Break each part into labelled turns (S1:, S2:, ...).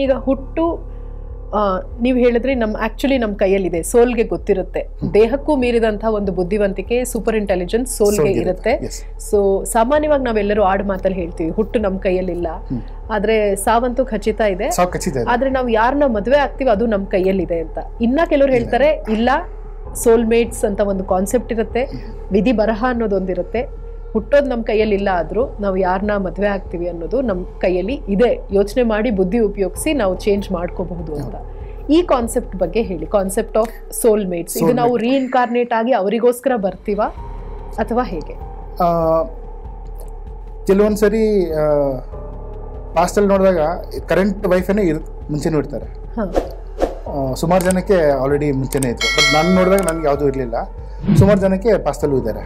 S1: ಈಗ ಹುಟ್ಟು ನೀವು ಹೇಳಿದ್ರಿ ಆಕ್ಚುಲಿ ನಮ್ಮ ಕೈಯಲ್ಲಿದೆ, ಸೋಲ್ಗೆ ಗೊತ್ತಿರುತ್ತೆ. ದೇಹಕ್ಕೂ ಮೀರಿದಂತಹ ಒಂದು ಬುದ್ಧಿವಂತಿಕೆ, ಸೂಪರ್ ಇಂಟೆಲಿಜೆನ್ಸ್ ಸೋಲ್ಗೆ ಇರುತ್ತೆ. ಸೊ ಸಾಮಾನ್ಯವಾಗಿ ನಾವೆಲ್ಲರೂ ಆಡು ಮಾತಲ್ಲಿ ಹೇಳ್ತೀವಿ ಹುಟ್ಟು ನಮ್ಮ ಕೈಯಲ್ಲಿಲ್ಲ, ಆದ್ರೆ ಸಾವಂತೂ ಖಚಿತ ಇದೆ. ಆದ್ರೆ ನಾವು ಯಾರನ್ನ ಮದ್ವೆ ಆಗ್ತೀವಿ ಅದು ನಮ್ಮ ಕೈಯಲ್ಲಿದೆ ಅಂತ. ಇನ್ನ ಕೆಲವರು ಹೇಳ್ತಾರೆ ಇಲ್ಲ, ಸೋಲ್ಮೇಟ್ಸ್ ಅಂತ ಒಂದು ಕಾನ್ಸೆಪ್ಟ್ ಇರುತ್ತೆ, ವಿಧಿ ಬರಹ ಅನ್ನೋದೊಂದಿರುತ್ತೆ. ಹುಟ್ಟೋದು ನಮ್ಮ ಕೈಯಲ್ಲಿ ಇಲ್ಲ, ಆದ್ರೂ ನಾವು ಯಾರನ್ನ ಮದ್ವೆ ಆಗ್ತೀವಿ ಅನ್ನೋದು ನಮ್ಮ ಕೈಯಲ್ಲಿ ಇದೆ. ಯೋಚನೆ ಮಾಡಿ ಬುದ್ಧಿ ಉಪಯೋಗಿಸಿ ನಾವು ಚೇಂಜ್ ಮಾಡ್ಕೋಬಹುದು ಅಂತ. ಈ ಕಾನ್ಸೆಪ್ಟ್ ಬಗ್ಗೆ ಹೇಳಿ, ಕಾನ್ಸೆಪ್ಟ್ ಆಫ್ ಸೋಲ್ಮೇಟ್ಸ್. ಇದು ನಾವು ರೀಇನ್ಕಾರ್ನೇಟ್ ಆಗಿ ಅವರಿಗೋಸ್ಕರ ಬರ್ತೀವಾ ಅಥವಾ ಹೇಗೆ?
S2: ಕೆಲವೊಂದ್ಸರಿ ಪಾಸ್ಟಲ್ಲಿ ನೋಡಿದಾಗ ಕರೆಂಟ್ ವೈಫೇನೆ ಮುಂಚೆನೂ ಇರ್ತಾರೆ. ಸುಮಾರು ಜನಕ್ಕೆ ಆಲ್ರೆಡಿ ಮುಂಚೆನೇ ಇತ್ತು, ಬಟ್ ನಾನು ನೋಡಿದಾಗ ನನಗೆ ಯಾವುದೂ ಇರಲಿಲ್ಲ. ಸುಮಾರು ಜನಕ್ಕೆ ಪಾಸ್ಟಲ್ಲೂ ಇದ್ದಾರೆ.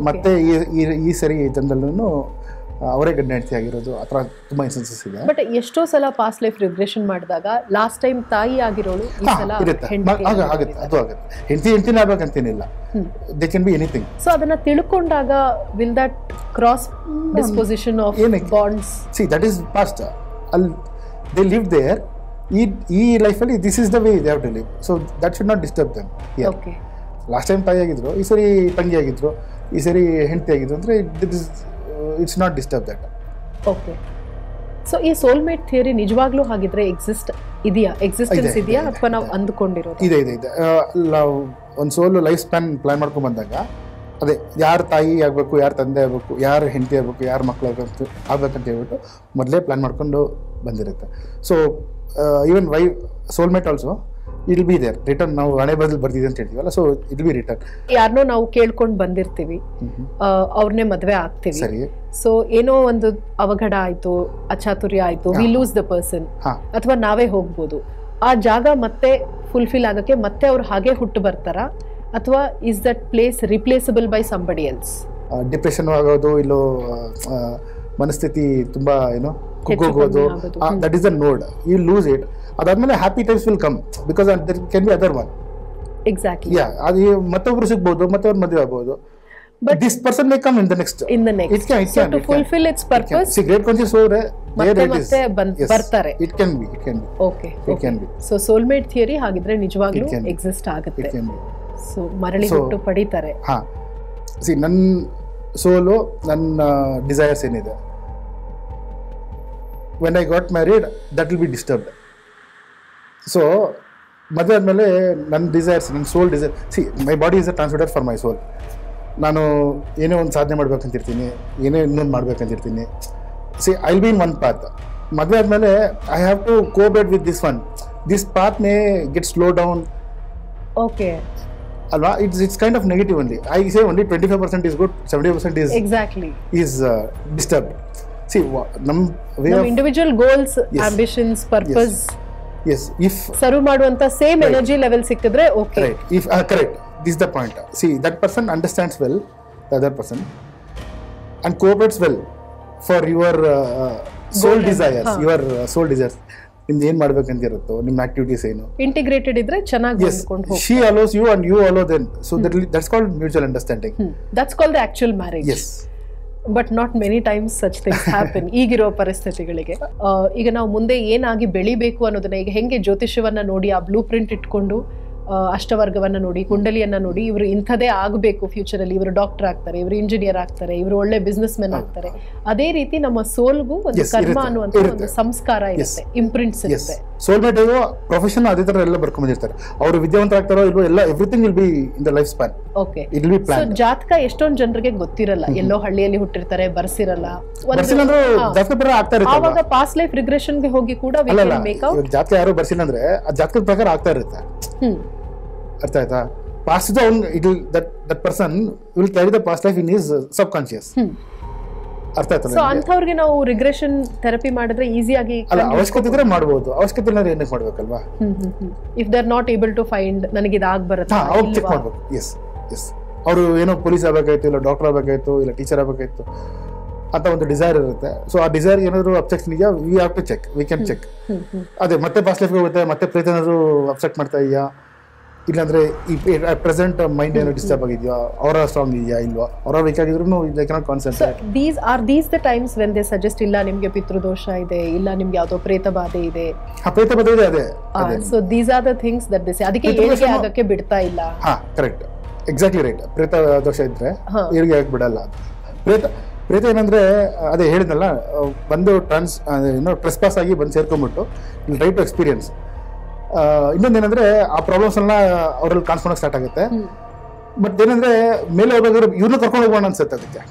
S2: ಮತ್ತೆ ಈ ಸರಿ ಜನರಲ್ಲೂ ಅವರೇ ಗಂಡ ಹೆಂಡತಿ ಆಗಿರೋದು ಆ ಥರ ತುಂಬ ಇನ್ಸ್ಟೆನ್ಸಸ್ ಇದೆ.
S1: ಬಟ್ ಎಷ್ಟೋ ಸಲ ಪಾಸ್ಟ್ ಲೈಫ್ ರಿಗ್ರೆಷನ್ ಮಾಡಿದಾಗ ಲಾಸ್ಟ್ ಟೈಮ್ ತಾಯಿ ಆಗಿರೋಳು
S2: ಆಗುತ್ತೆ, ಅದು ಆಗುತ್ತೆ. ಹೆಂಡತಿನೇ ಆಗ್ಬೇಕಂತೇನಿಲ್ಲ, they can be anything.
S1: So ಅದನ್ನ ತಿಳ್ಕೊಂಡಾಗ will that cross disposition of bonds?
S2: See that is past. ಅಲ್ಲಿ ದೇ ಲಿವ್ ದೇರ್. ಈ ಲೈಫಲ್ಲಿ this is the way they have to live. So that should not disturb them. Last time ತಾಯಿ ಆಗಿದ್ರು, ಈ ಸರಿ ತಂಗಿ ಆಗಿದ್ರು, ಈ ಸರಿ ಹೆಂಡತಿ ಆಗಿದ್ರು ಅಂದರೆ it's not disturb that.
S1: Okay. So ಈ ಸೋಲ್ಮೇಟ್ ಥಿಯರಿ ನಿಜವಾಗ್ಲೂ ಹಾಗಿದ್ರೆ ಎಕ್ಸಿಸ್ಟೆನ್ಸ್ ಇದೆಯಾ ಅಥವಾ ನಾವು ಅಂದುಕೊಂಡಿರೋದು?
S2: ಇದೆ. ಒಂದು ಸೋಲ್ ಲೈಫ್ ಸ್ಪ್ಯಾನ್ ಪ್ಲಾನ್ ಮಾಡ್ಕೊಂಡು ಬಂದಾಗ ಅದೇ ಯಾರು ತಾಯಿ ಆಗಬೇಕು, ಯಾರು ತಂದೆ ಆಗಬೇಕು, ಯಾರು ಹೆಂಡತಿ ಆಗಬೇಕು, ಯಾರು ಮಕ್ಕಳು ಆಗ್ಬೇಕಂತ ಹೇಳ್ಬಿಟ್ಟು ಮೊದಲೇ ಪ್ಲಾನ್ ಮಾಡ್ಕೊಂಡು ಬಂದಿರುತ್ತೆ. So even soulmate also it will be there return. ನಾವು ಹಣೆ ಬದಲು ಬರ್ದಿದೆ ಅಂತ ಹೇಳ್ತೀವಲ್ಲ, so it will be return.
S1: ಯಾರನ್ನೋ ನಾವು ಕೇಳ್ಕೊಂಡು ಬಂದಿರ್ತೀವಿ, ಅವ್ರನ್ನೇ ಮದ್ವೆ ಆಗ್ತೀವಿ.
S2: ಸರಿ.
S1: ಸೊ ಏನೋ ಒಂದು ಅವಘಡ ಆಯ್ತು, ಅಚಾತುರ್ಯ ಆಯ್ತು, ವಿ ಲೂಸ್ ದ ಪರ್ಸನ್, ಅಥವಾ ನಾವೇ ಹೋಗ್ಬೋದು. ಆ ಜಾಗ ಮತ್ತೆ ಫುಲ್ಫಿಲ್ ಆಗಕ್ಕೆ ಮತ್ತೆ ಅವ್ರು ಹಾಗೆ ಹುಟ್ಟು ಬರ್ತಾರ, ಅಥವಾ is that place replaceable by somebody else?
S2: Depression ಆಗೋದು, ಇಲ್ಲೋ ಮನಸ್ಥಿತಿ ತುಂಬಾ ಕುಗ್ಗೋಗೋದು, ದಟ್ ಇಸ್ ದ ನೋಡ್. You lose it. ಅದಾದ್ಮೇಲೆ happy times will come because there can be other one.
S1: Exactly.
S2: ಅದು ಮತ್ತೊಬ್ರು ಸಿಗ್ಬೋದು, ಮತ್ತೊಬ್ರು ಮದುವೆ ಆಗ್ಬೋದು. But this person may come in the next.
S1: It can. So to fulfill its purpose.
S2: See, great conscious over there it is.
S1: ಬರ್ತಾರೆ.
S2: It can be.
S1: Okay.
S2: It can be.
S1: So soulmate theory ಹಾಗಿದ್ರೆ ನಿಜವಾಗ್ಲೂ exist ಆಗುತ್ತೆ.
S2: It can be.
S1: So ಮರಳಿ ಹುಟ್ಟು ಪಡಿತಾರೆ.
S2: ಹಾ. See, ನನ್ನ ಸೋಲು, ನನ್ನ ಡಿಸೈರ್ಸ್ ಏನಿದೆ, when I got married, that will be disturbed. So ಮದುವೆ ಆದಮೇಲೆ ನನ್ನ ಡಿಸೈರ್ಸ್, ನನ್ನ soul desire, see my body is a transmitter for my soul. ನಾನು ಏನೇ ಒಂದು ಸಾಧನೆ ಮಾಡ್ಬೇಕಂತಿರ್ತೀನಿ, ಏನೇ ಇನ್ನೊಂದು ಮಾಡ್ಬೇಕಂತಿರ್ತೀನಿ. See I will be in one path. ಮದುವೆ ಆದಮೇಲೆ I have to cooperate with this one. This path may get slow down.
S1: Okay
S2: ಅಲ್ವಾ? It's kind of negative only. I say only 25% is good, 70% is disturbed. See, ನಮ್ಮ
S1: individual goals, ambitions, purpose,
S2: yes, if
S1: serve ಮಾಡುವಂತ same energy level ಸಿಕ್ಕಿದ್ರೆ okay.
S2: Right. If correct, this is the point. See, that person understands well the other person and cooperates well for your soul desires, your soul desires. ನಿಮ್ದು ಏನ್ ಮಾಡ್ಬೇಕಂತ ಇರುತ್ತೋ, ನಿಮ್ಮ activities ಏನು
S1: integrated ಇದ್ರೆ ಚೆನ್ನಾಗಿ ಹೊಂದ್ಕೊಂಡು ಹೋಗ್ತಾರೆ.
S2: She allows you and you allow them. So that's called mutual understanding.
S1: That's called the actual marriage.
S2: Yes.
S1: But not many times such things happen ಈಗಿರೋ ಪರಿಸ್ಥಿತಿಗಳಿಗೆ. ಈಗ ನಾವು ಮುಂದೆ ಏನಾಗಿ ಬೆಳಿಬೇಕು ಅನ್ನೋದನ್ನ, ಈಗ ಹೆಂಗೆ ಜ್ಯೋತಿಷ್ಯವನ್ನ ನೋಡಿ ಆ ಬ್ಲೂ ಪ್ರಿಂಟ್ ಇಟ್ಕೊಂಡು ಅಷ್ಟವರ್ಗವನ್ನ ನೋಡಿ, ಕುಂಡಲಿಯನ್ನ ನೋಡಿ, ಇವರು ಇಂಥದೇ ಆಗಬೇಕು ಫ್ಯೂಚರಲ್ಲಿ, ಇವರು ಡಾಕ್ಟರ್ ಆಗ್ತಾರೆ, ಇವರು ಇಂಜಿನಿಯರ್ ಆಗ್ತಾರೆ, ಇವರು ಒಳ್ಳೆ ಬಿಸ್ನೆಸ್ ಮೆನ್ ಆಗ್ತಾರೆ. ಅದೇ ರೀತಿ ನಮ್ಮ ಸೋಲ್ಗೂ ಒಂದು ಕರ್ಮ ಅನ್ನುವಂಥ ಒಂದು ಸಂಸ್ಕಾರ ಇರುತ್ತೆ, ಇಂಪ್ರಿಂಟ್ಸ್ ಇರುತ್ತೆ.
S2: ಸೋಲ್ಮೇಟ್ ಪ್ರೊಫೆಷನ್ ಅದೇ ತರ ಎಲ್ಲ ಬರ್ಕೊಂಡಿರ್ತಾರೆ. ಅವರು ವಿದ್ಯಾವಂತರಾಗ್ತಾರೋ ಇಲ್ವೋ, ಎಲ್ಲ everything will be in the life span.
S1: Okay. ಜಾತಕ ಎಷ್ಟೊಂದು ಜನರಿಗೆ ಗೊತ್ತಿರಲ್ಲ, ಎಲ್ಲೋ ಹಳ್ಳಿಯಲ್ಲಿ ಹುಟ್ಟಿರ್ತಾರೆ, ಬರ್ಸಿರಲ್ಲ. ಆವಾಗ ಪಾಸ್ಟ್ ಲೈಫ್ ರಿಗ್ರೆಷನ್ ಗೆ ಹೋಗಿ ಕೂಡ
S2: ಜಾತಕ ಯಾರು ಬರ್ಸಿಲ್ಲ ಅಂದ್ರೆ ಆ ಜಾತಕದ ಪ್ರಕಾರ ಆಗ್ತಾ ಇರುತ್ತೆ. ಅರ್ಥ ಆಯ್ತಾ? Past that person will carry the past life in his subconscious. ಅರ್ಥ ಆಯ್ತಾ?
S1: ಸೊ ಅಂಥವ್ರಿಗೆ ನಾವು ರಿಗ್ರೆಷನ್ ಥೆರಪಿ ಮಾಡಿದ್ರೆ ಈಸಿಯಾಗಿ,
S2: ಅಲ್ಲ ಅವಶ್ಯಕತೆ ಇದ್ರೆ ಮಾಡಬಹುದು, ಅವಶ್ಯಕತೆ ಇಲ್ಲ ಏನಕ್ಕೆ ಮಾಡ್ಬೇಕಲ್ವಾ?
S1: If they are not able to find ನನಗೆ ಇದಾಗ್ ಬರುತ್ತೆ
S2: ಅವಾಗ ಚೆಕ್ ಮಾಡ್ಬೇಕು. ಎಸ್ ಅವರು ಏನೋ ಪೊಲೀಸ್ ಆಗಬೇಕಾಯ್ತು, ಇಲ್ಲ ಡಾಕ್ಟರ್ ಆಗಬೇಕಾಯ್ತು, ಇಲ್ಲ ಟೀಚರ್ ಆಗಬೇಕಾಯ್ತು ಅಂತ ಒಂದು ಡಿಸೈರ್ ಇರುತ್ತೆ. ಸೊ ಆ ಡಿಸೈರ್ ಏನಾದ್ರು ಅಬ್ಸೆಕ್ಟ್ ಇದೆಯಾ, we have to check, we can check. ಅದೇ ಮತ್ತೆ ಪಾಸ್ಟ್ ಲೈಫ್ ಹೋಗುತ್ತೆ, ಮತ್ತೆ ಪ್ರೀತಿ ಏನಾದ್ರು ಅಬ್ಸೆಕ್ಟ್ ಮಾಡ್ತಾ ಇದೆಯಾ, ಇಲ್ಲಾಂದರೆ ಈ ಪ್ರೆಸೆಂಟ್ ಮೈಂಡ್ ಏನೋ ಡಿಸ್ಟರ್ಬ್ ಆಗಿದೆಯಾ, ಅವರ ಸ್ಟ್ರಾಂಗ್ ಇದೆಯಾ ಇಲ್ವಾ, ಅವರ ವೀಕ್ ಆಗಿದ್ರು they cannot concentrate.
S1: these the times when they suggest ಇಲ್ಲ ನಿಮಗೆ ಪಿತೃದೋಷ ಇದೆ, ಇಲ್ಲ ನಿಮ್ಗೆ ಯಾವುದೋ ಪ್ರೇತ ಬಾಧೆ ಇದೆ.
S2: ಪ್ರೇತ ಬಾಧೆ ಇದೆ, ಅದೇ.
S1: So these are the things that they say. ಅದಕ್ಕೆ ಏಳಿಗೆ ಆಗಕ್ಕೆ ಬಿಡ್ತಾ ಇಲ್ಲ.
S2: Correct, exactly right. ಪ್ರೇತ ದೋಷ ಇದ್ರೆ ಏಳಿಗೆ ಆಗಕ್ಕೆ ಬಿಡಲ್ಲ. ಪ್ರೇತ ಏನಂದ್ರೆ ಅದೇ ಹೇಳಿದ್ನಲ್ಲ, ಬಂದು ಟ್ರೆಸ್ಪಾಸ್ ಆಗಿ ಬಂದು ಸೇರ್ಕೊಂಡ್ಬಿಟ್ಟು ಇಲ್ಲಿ ರೈಟ್ ಟು ಎಕ್ಸ್ಪೀರಿಯನ್ಸ್. ಇನ್ನೊಂದೇನಂದ್ರೆ ಆ ಪ್ರಾಬ್ಲಮ್ಸ್ ಎಲ್ಲ ಅವ್ರಲ್ಲಿ ಕಾಣಿಸ್ಕೊಳಕ್ ಸ್ಟಾರ್ಟ್ ಆಗುತ್ತೆ. ಬಟ್ ಏನಂದ್ರೆ ಮೇಲೆ ಹೋಗ್ಬೇಕಾದ್ರೆ ಇವ್ರನ್ನ ಕರ್ಕೊಂಡು ಹೋಗೋಣ ಅನ್ಸುತ್ತೆ ಅದಕ್ಕೆ.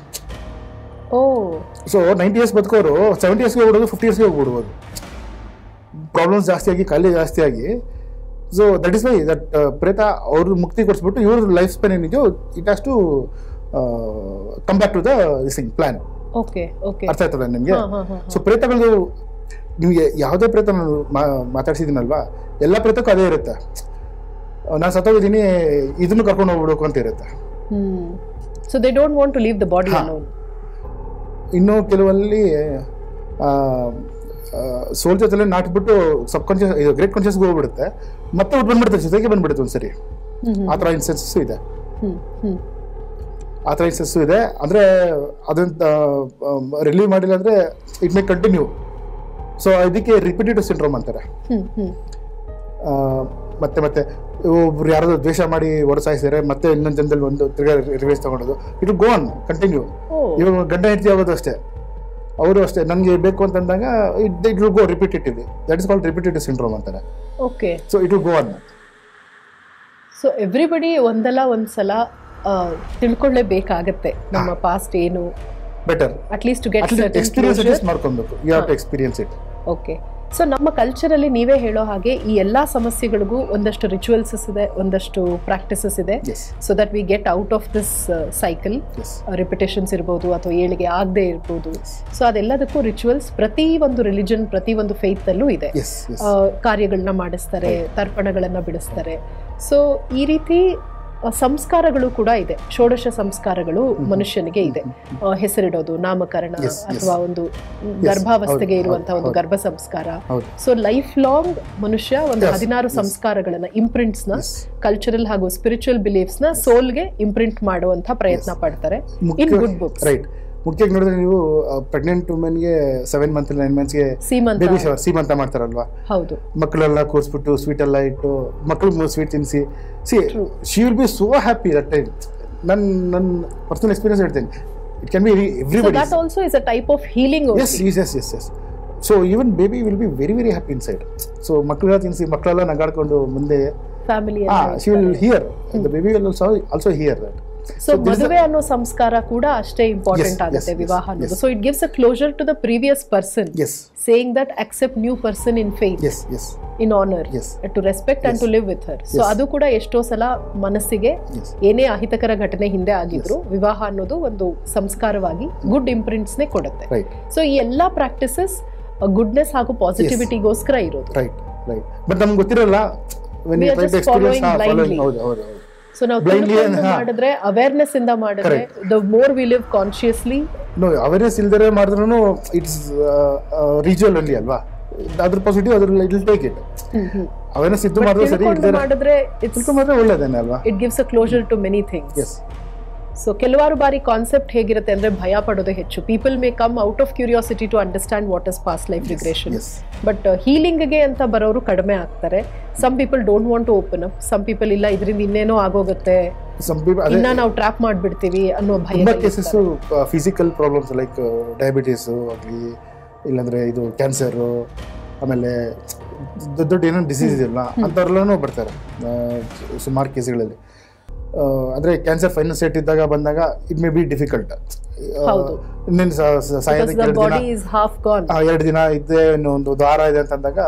S2: ಸೊ 90 years ಬದುಕೋರು 70 years ಹೋಗ್ಬಿಡೋದು, 50 years ಹೋಗ್ಬಿಡ್ಬೋದು. ಪ್ರಾಬ್ಲಮ್ಸ್ ಜಾಸ್ತಿ ಆಗಿ, ಕಾಯಿಲೆ ಜಾಸ್ತಿ ಆಗಿ. So that is why that ಪ್ರೇತ ಅವ್ರ ಮುಕ್ತಿ ಕೊಡಿಸ್ಬಿಟ್ಟು ಇವ್ರ ಲೈಫ್ ಸ್ಪೆನ್ ಏನಿದೆಯೋ it has to come back to the plan. ಅರ್ಥ ಆಯ್ತಲ್ಲ ನಿಮ್ಗೆ? ಸೊ ಪ್ರೇತಗಳು ನಿಮ್ಗೆ ಯಾವುದೇ ಪ್ರೇತ ನಾನು ಮಾತಾಡ್ಸಿದ್ದೀನಲ್ವಾ, ಎಲ್ಲ ಪ್ರೇತಕ್ಕೂ ಅದೇ ಇರುತ್ತೆ. ನಾನು ಸತ್ತೋಗಿದ್ದೀನಿ, ಇದನ್ನು ಕರ್ಕೊಂಡು ಹೋಗ್ಬಿಡೋಕು ಅಂತ ಇರುತ್ತೆ.
S1: So they don't want to leave the body alone.
S2: ಇನ್ನು ಕೆಲವಲ್ಲಿ ಸೋಲ್ ಜೊತೆಲೆ ನಾಟ್ಬಿಟ್ಟು ಸಬ್ ಕಾನ್ಶಿಯಸ್ ಇದು ಗ್ರೇಟ್ ಕಾನ್ಶಿಯಸ್ಗೆ ಹೋಗ್ಬಿಡುತ್ತೆ, ಮತ್ತೆ ಊಟ ಬಂದ್ಬಿಡುತ್ತೆ, ಜೊತೆಗೆ ಬಂದ್ಬಿಡುತ್ತೆ ಒಂದ್ಸರಿ. ಆ ಥರ ಇನ್ಸ್ಟೆನ್ಸಸ್ಸು ಇದೆ. ಆ ಥರ ಇನ್ಸ್ಟೆನ್ಸು ಇದೆ. ಅಂದರೆ ಅದನ್ನ ರಿಲೀವ್ ಮಾಡಿಲ್ಲ ಅಂದರೆ ಇಟ್ ಮೇ ಕಂಟಿನ್ಯೂ. ಸೊ ಇದಕ್ಕೆ ರಿಪಿಟೇಟಿವ್ ಸಿಂಡ್ರೋಮ್ ಅಂತಾರೆ. ಮತ್ತೆ ಮತ್ತೆ ಒಬ್ರು ಯಾರಾದ್ರೂ ದ್ವೇಷ ಮಾಡಿ ಹೊರಸಾಯಿಸಿದ್ರೆ ಮತ್ತೆ ಇನ್ನೊಂದು ಜನದಲ್ಲಿ ಒಂದು ತಿರ್ಗಾ ರಿವೇಜ್ ತಗೊಳೋದು, ಇಟ್ ಗೋ ಆನ್ ಕಂಟಿನ್ಯೂ. ಇವಾಗ ಗಂಡ ಹೆಂಡತಿ ಆಗೋದು ಅಷ್ಟೇ, ಅವರು ಅಷ್ಟೇ, ನನಗೆ ಬೇಕು ಅಂತಂದಾಗ it will go repetitively. That is called repetitive syndrome ಅಂತಾರೆ. So it will go on.
S1: So everybody ಒಂದಲ್ಲ ಒಂದ್ಸಲ ತಿಳ್ಕೊಳ್ಳೇಬೇಕಾಗತ್ತೆ ನಮ್ಮ ಪಾಸ್ಟ್ ಏನು.
S2: Better
S1: at least to get
S2: experience ಮಾಡ್ಕೊಬೇಕು. You have to experience it.
S1: Okay. So ನಮ್ಮ ಕಲ್ಚರಲ್ಲಿ ನೀವೇ ಹೇಳೋ ಹಾಗೆ ಈ ಎಲ್ಲ ಸಮಸ್ಯೆಗಳಿಗೂ ಒಂದಷ್ಟು ರಿಚುವಲ್ಸಸ್ ಇದೆ, ಒಂದಷ್ಟು ಪ್ರಾಕ್ಟಿಸಸ್ ಇದೆ. So that we get out of this cycle. Repetitions ಇರ್ಬೋದು ಅಥವಾ ಏಳಿಗೆ ಆಗದೆ ಇರ್ಬೋದು. ಸೊ ಅದೆಲ್ಲದಕ್ಕೂ ರಿಚುವಲ್ಸ್ ಪ್ರತಿ ಒಂದು ರಿಲಿಜನ್, ಪ್ರತಿ ಒಂದು ಫೇತ್ ಅಲ್ಲೂ ಇದೆ. ಕಾರ್ಯಗಳನ್ನ ಮಾಡಿಸ್ತಾರೆ, ತರ್ಪಣಗಳನ್ನ ಬಿಡಿಸ್ತಾರೆ. ಸೊ ಈ ರೀತಿ ಸಂಸ್ಕಾರಗಳು ಕೂಡ ಇದೆ. ಷೋಡಶ ಸಂಸ್ಕಾರಗಳು ಮನುಷ್ಯನಿಗೆ ಇದೆ. ಹೆಸರಿಡೋದು, ನಾಮಕರಣ, ಅಥವಾ ಒಂದು ಗರ್ಭಾವಸ್ಥೆಗೆ ಇರುವಂತಹ ಒಂದು ಗರ್ಭ ಸಂಸ್ಕಾರ. ಸೊ ಲೈಫ್ ಲಾಂಗ್ ಮನುಷ್ಯ ಒಂದು 16 ಸಂಸ್ಕಾರಗಳನ್ನ, ಇಂಪ್ರಿಂಟ್ಸ್ ನ, ಕಲ್ಚರಲ್ ಹಾಗೂ ಸ್ಪಿರಿಚುವಲ್ ಬಿಲೀಫ್ಸ್ ನ ಸೋಲ್ಗೆ ಇಂಪ್ರಿಂಟ್ ಮಾಡುವಂತ ಪ್ರಯತ್ನ ಪಡ್ತಾರೆ ಇನ್ ಗುಡ್ ಬುಕ್ಸ್.
S2: ಮುಖ್ಯವಾಗಿ ನೋಡಿದ್ರೆ ನೀವು ಪ್ರೆಗ್ನೆಂಟ್ ವುಮೆನ್ಗೆ 7 months 9 monthsಗೆ ಬೇಬಿ ಶವರ್, ಸೀಮಂತ ಮಾಡ್ತಾರಲ್ವಾ? ಹೌದು. ಮಕ್ಕಳೆಲ್ಲ ಕೂರಿಸ್ಬಿಟ್ಟು ಸ್ವೀಟ್ ಎಲ್ಲ ಇಟ್ಟು ಮಕ್ಕಳು ಸ್ವೀಟ್ ತಿನ್ನಿಸಿ, she will be so happy that time. ನನ್ನ ಪರ್ಸನಲ್ ಎಕ್ಸ್ಪೀರಿಯನ್ಸ್ ಹೇಳ್ತೇನೆ. It can be everybody.
S1: That also is a type of healing.
S2: yes. So even baby will be very very happy inside. So ಮಕ್ಕಳೆಲ್ಲ ತಿನ್ನಿಸಿ, ಮಕ್ಕಳೆಲ್ಲ ನಗಾಡ್ಕೊಂಡು ಮುಂದೆ
S1: family
S2: she will hear, the baby will also here that.
S1: So ಮದುವೆ ಅನ್ನೋ ಸಂಸ್ಕಾರ ಕೂಡ ಅಷ್ಟೇ important ಆಗುತ್ತೆ, ವಿವಾಹ ಅನ್ನೋದು. So it gives a closure to the previous person, saying that accept new person in faith, in honour, to respect and to live with her. So ಅದು ಕೂಡ ಎಷ್ಟೋ ಸಲ ಮನಸ್ಸಿಗೆ ಏನೇ ಅಹಿತಕರ ಘಟನೆ ಹಿಂದೆ ಆಗಿದ್ರು, ವಿವಾಹ ಅನ್ನೋದು ಒಂದು ಸಂಸ್ಕಾರವಾಗಿ ಗುಡ್ ಇಂಪ್ರಿಂಟ್ಸ್ ನೇ ಕೊಡುತ್ತೆ. ಸೊ ಈ ಎಲ್ಲಾ ಪ್ರಾಕ್ಟಿಸಸ್ ಗುಡ್ನೆಸ್ ಹಾಗೂ ಪಾಸಿಟಿವಿಟಿಗೋಸ್ಕರ ಇರೋದು.
S2: ಬಟ್ ನಮ್ಗೆ ಗೊತ್ತಿರಲ್ಲ.
S1: ಸೊ ನಾವು ಮಾಡಿದ್ರೆ, ಅವೇರ್ನೆಸ್ ಇಂದ ಮಾಡಿದ್ರೆ, the more we live consciously.
S2: No, awareness ಇಲ್ದರೆ ಮಾಡಿದ್ರು ಇಟ್ಸ್ ರಿಚುವಲ್ ಅಲ್ಲಿ ಅಲ್ವಾ? ಅದ್ರ ಪಾಸಿಟಿವ್, ಅದ್ರ it will take it. Awareness ಇದ್ದು ಮಾಡಿದ್ರೆ ಸರಿ,
S1: ಮಾಡಿದ್ರೆ
S2: ಮಾಡಿದ್ರೆ ಒಳ್ಳೇದೇನೆ ಅಲ್ವಾ?
S1: It gives a closure to many things. So ಕೆಲವಾರು ಬಾರಿ ಕಾನ್ಸೆಪ್ಟ್ ಹೇಗಿರುತ್ತೆ ಅಂದ್ರೆ ಭಯ ಪಡೋದೇ ಹೆಚ್ಚು. People may come out of curiosity to understand what is past life regression. But ಹೀಲಿಂಗ್ಗೆ ಅಂತ ಬರೋರು ಕಡಿಮೆ ಆಗ್ತಾರೆ. Some people don't want to open up. Some people ಇಲ್ಲ, ಇದರಿಂದ ಇನ್ನೇನೋ ಆಗೋಗುತ್ತೆ, ಇನ್ನ ನಾವು ಟ್ರ್ಯಾಪ್ ಮಾಡ್ಬಿಡ್ತೀವಿ ಅನ್ನೋ ಭಯ.
S2: Cases physical problems like diabetes ಆಗಲಿ, ಇಲ್ಲಾಂದ್ರೆ ಇದು ಕ್ಯಾನ್ಸರ್, ಆಮೇಲೆ ದೊಡ್ಡ ದೊಡ್ಡ ಏನೋ ಡಿಸೀಸ್ ಇದೆಯಲ್ಲ ಅಂಥವ್ರೆಲ್ಲನೂ ಬರ್ತಾರೆ ಸುಮಾರು ಕೇಸ್ಗಳಲ್ಲಿ. ಅಂದರೆ ಕ್ಯಾನ್ಸರ್ ಫೈನಲ್ ಸ್ಟೇಟ್ ಇದ್ದಾಗ ಬಂದಾಗ ಇಟ್ ಮೇ ಬಿ ಡಿಫಿಕಲ್ಟ್. ಇನ್ನೇನು ಸಾಯೋದಕ್ಕೆ 2 ದಿನ ಇದ್ದೇ, ಇನ್ನೊಂದು ವಾರ ಇದೆ ಅಂತಂದಾಗ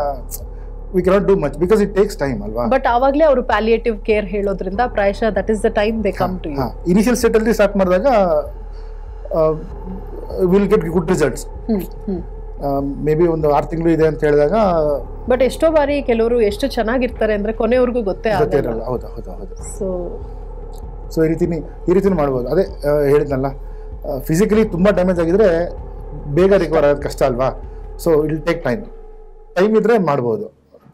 S2: we cannot do much because it takes time ಅಲ್ವಾ?
S1: ಬಟ್ ಆವಾಗಲೇ ಅವರು ಪ್ಯಾಲಿಯೇಟಿವ್ ಕೇರ್ ಹೇಳೋದ್ರಿಂದ ಪ್ರಾಯಶಃ that is the time they come to you.
S2: Initial state ಅಲ್ಲಿ ಸ್ಟಾರ್ಟ್ ಮಾಡಿದಾಗ will get good results. Maybe ಒಂದು 6 ತಿಂಗಳು ಇದೆ ಅಂತ ಹೇಳಿದಾಗ.
S1: ಬಟ್ ಎಷ್ಟೋ ಬಾರಿ ಕೆಲವರು ಎಷ್ಟು ಚೆನ್ನಾಗಿರ್ತಾರೆ ಅಂದ್ರೆ ಕೊನೆವರೆಗೂ ಗೊತ್ತೇ
S2: ಆಗಲ್ಲ. ಸೊ ಈ ರೀತಿನೂ ಮಾಡ್ಬೋದು. ಅದೇ ಹೇಳಿದ್ನಲ್ಲ, ಫಿಸಿಕಲಿ ತುಂಬ ಡ್ಯಾಮೇಜ್ ಆಗಿದ್ರೆ ಬೇಗ ರಿಕವರ್ ಆಗೋದು ಕಷ್ಟ ಅಲ್ವಾ? ಸೊ ಇಟ್ ಟೇಕ್ ಟೈಮ್ ಇದ್ರೆ ಮಾಡ್ಬೋದು,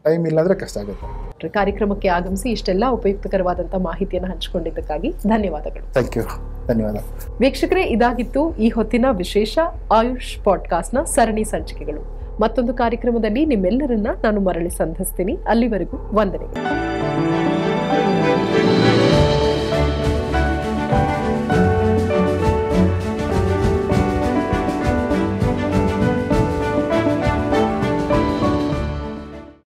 S2: ಟೈಮ್ ಇಲ್ಲಾಂದ್ರೆ ಕಷ್ಟ ಆಗುತ್ತೆ.
S1: ಡಾಕ್ಟರ್. ಕಾರ್ಯಕ್ರಮಕ್ಕೆ ಆಗಮಿಸಿ ಇಷ್ಟೆಲ್ಲ ಉಪಯುಕ್ತಕರವಾದಂಥ ಮಾಹಿತಿಯನ್ನು ಹಂಚಿಕೊಂಡಿದ್ದಕ್ಕಾಗಿ ಧನ್ಯವಾದಗಳು.
S2: Thank you. ಧನ್ಯವಾದ.
S1: ವೀಕ್ಷಕರೇ, ಇದಾಗಿತ್ತು ಈ ಹೊತ್ತಿನ ವಿಶೇಷ ಆಯುಷ್ ಪಾಡ್ಕಾಸ್ಟ್ನ ಸರಣಿ ಸಂಚಿಕೆಗಳು. ಮತ್ತೊಂದು ಕಾರ್ಯಕ್ರಮದಲ್ಲಿ ನಿಮ್ಮೆಲ್ಲರನ್ನ ನಾನು ಮರಳಿ ಸಂಧಿಸ್ತೀನಿ. ಅಲ್ಲಿವರೆಗೂ ವಂದನೆಗಳು.